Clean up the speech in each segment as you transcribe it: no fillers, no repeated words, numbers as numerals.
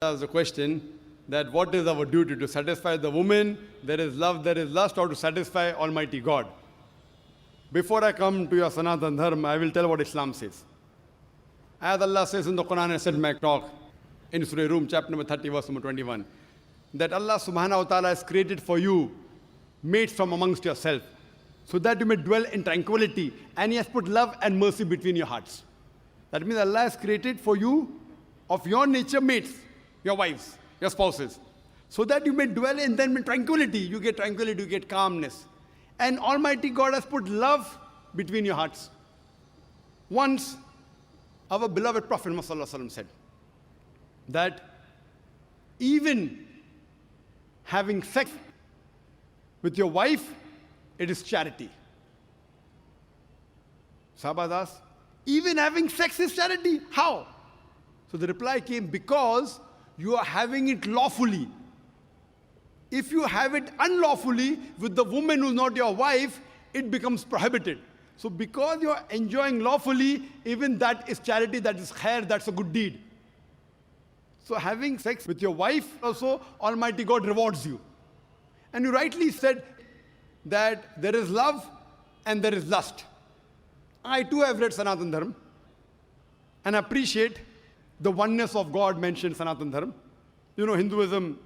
That's the question that what is our duty, to satisfy the woman, there is love, there is lust, or to satisfy Almighty God? Before I come to your Sanatan Dharma, I will tell what Islam says. As Allah says in the Quran, I said in my talk in Surah Rum, chapter number 30, verse number 21, that Allah subhanahu wa ta'ala has created for you mates from amongst yourself, so that you may dwell in tranquility, and He has put love and mercy between your hearts. That means Allah has created for you of your nature mates, your wives, your spouses, so that you may dwell in them in tranquility. You get tranquility, you get calmness. And Almighty God has put love between your hearts. Once, our beloved Prophet Muhammad said that even having sex with your wife, it is charity. Sahabas asked, even having sex is charity? How? So the reply came, because you are having it lawfully. If you have it unlawfully with the woman who's not your wife, it becomes prohibited. So because you are enjoying lawfully, even that is charity, that is khair, that's a good deed. So having sex with your wife also, Almighty God rewards you. And you rightly said that there is love and there is lust. I too have read Sanatan Dharma and appreciate the oneness of God mentioned Sanatan Dharma. You know, Hinduism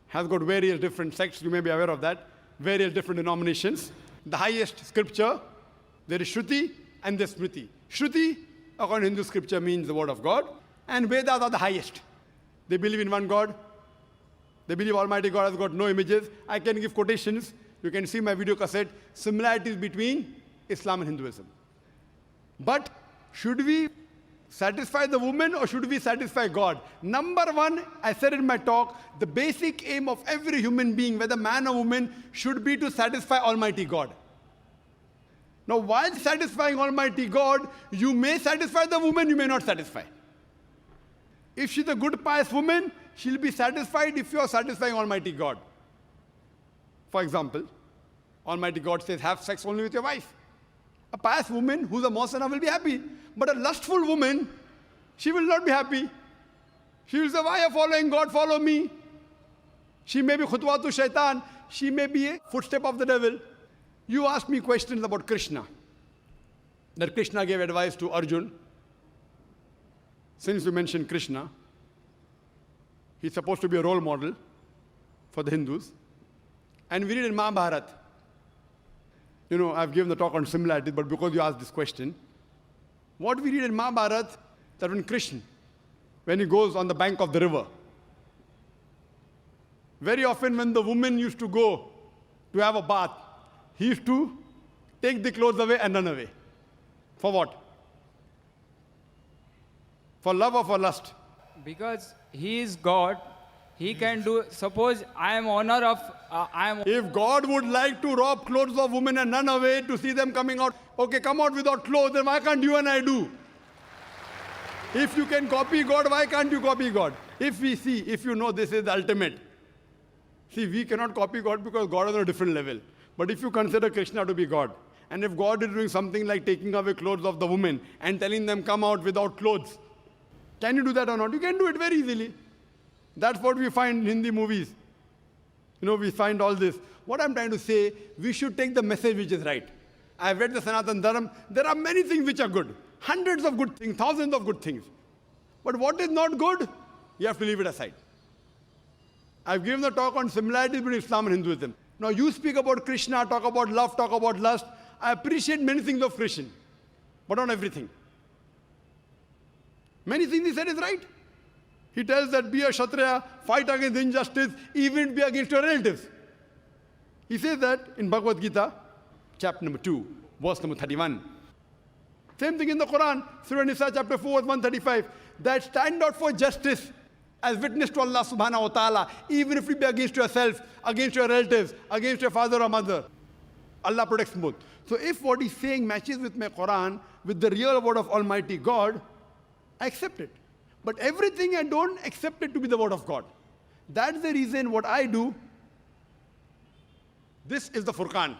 has got various different sects, you may be aware of that, various different denominations. The highest scripture, there is Shruti and there is Smriti. Shruti, according to Hindu scripture, means the word of God, and Vedas are the highest. They believe in one God. They believe Almighty God has got no images. I can give quotations. You can see my video cassette, similarities between Islam and Hinduism. But should we satisfy the woman or should we satisfy God? Number one, I said in my talk, the basic aim of every human being, whether man or woman, should be to satisfy Almighty God. Now, while satisfying Almighty God, you may satisfy the woman, you may not satisfy. If she's a good, pious woman, she'll be satisfied if you are satisfying Almighty God. For example, Almighty God says, have sex only with your wife. A pious woman who's a Mohsana will be happy. But a lustful woman, she will not be happy. She will say, why are you following God? Follow me. She may be khutwatu shaitan. She may be a footstep of the devil. You asked me questions about Krishna. That Krishna gave advice to Arjun. Since you mentioned Krishna, he's supposed to be a role model for the Hindus. And we read in Mahabharata. You know, I've given the talk on similarities, but because you asked this question, what we read in Mahabharata, that when Krishna, when he goes on the bank of the river, very often when the woman used to go to have a bath, he used to take the clothes away and run away. For what? For love or for lust? Because He is God, He can do. Suppose I am owner of, If God would like to rob clothes of women and run away to see them coming out, okay, come out without clothes, then why can't you and I do? If you can copy God, why can't you copy God? If we see, if you know this is the ultimate. See, we cannot copy God because God is on a different level. But if you consider Krishna to be God, and if God is doing something like taking away clothes of the women and telling them come out without clothes, can you do that or not? You can do it very easily. That's what we find in Hindi movies. You know, we find all this. What I'm trying to say, we should take the message which is right. I've read the Sanatan Dharma. There are many things which are good. Hundreds of good things, thousands of good things. But what is not good, you have to leave it aside. I've given the talk on similarities between Islam and Hinduism. Now you speak about Krishna, talk about love, talk about lust. I appreciate many things of Krishna, but not everything. Many things he said is right. He tells that be a Kshatriya, fight against injustice, even be against your relatives. He says that in Bhagavad Gita, chapter number 2, verse number 31. Same thing in the Quran, Surah Nisa, chapter 4, verse 135, that stand out for justice as witness to Allah subhanahu wa ta'ala, even if it be against yourself, against your relatives, against your father or mother. Allah protects both. So if what he's saying matches with my Quran, with the real word of Almighty God, I accept it. But everything I don't accept it to be the word of God. That's the reason what I do. This is the Furqan.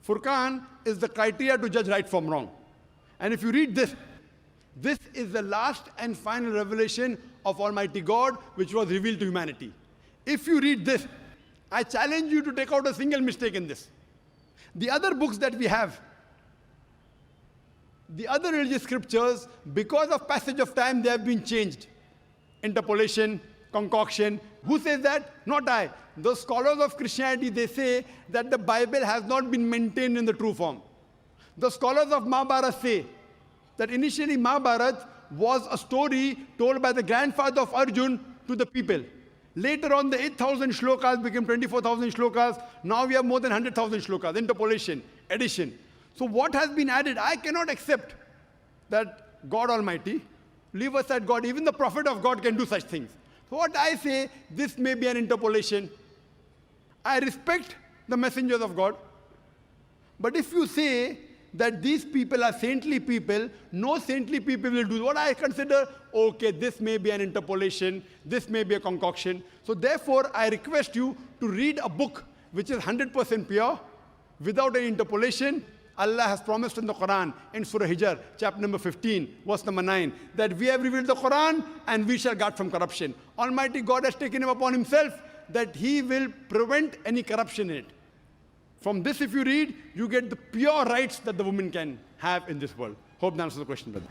Furqan is the criteria to judge right from wrong. And if you read this, This is the last and final revelation of Almighty God which was revealed to humanity. If you read this, I challenge you to take out a single mistake in this. The other books that we have, the other religious scriptures, because of passage of time, they have been changed. Interpolation, concoction. Who says that? Not I. The scholars of Christianity, they say that the Bible has not been maintained in the true form. The scholars of Mahabharata say that initially Mahabharata was a story told by the grandfather of Arjun to the people. Later on, the 8,000 shlokas became 24,000 shlokas. Now we have more than 100,000 shlokas. Interpolation, addition. So what has been added? I cannot accept that God Almighty, leave aside God, even the prophet of God can do such things. So what I say, this may be an interpolation. I respect the messengers of God. But if you say that these people are saintly people, no saintly people will do what I consider, okay, this may be an interpolation, this may be a concoction. So therefore, I request you to read a book which is 100% pure, without any interpolation. Allah has promised in the Quran, in Surah Hijr, chapter number 15, verse number 9, that we have revealed the Quran and we shall guard from corruption. Almighty God has taken him upon himself that he will prevent any corruption in it. From this, if you read, you get the pure rights that the woman can have in this world. Hope that answers the question, brother.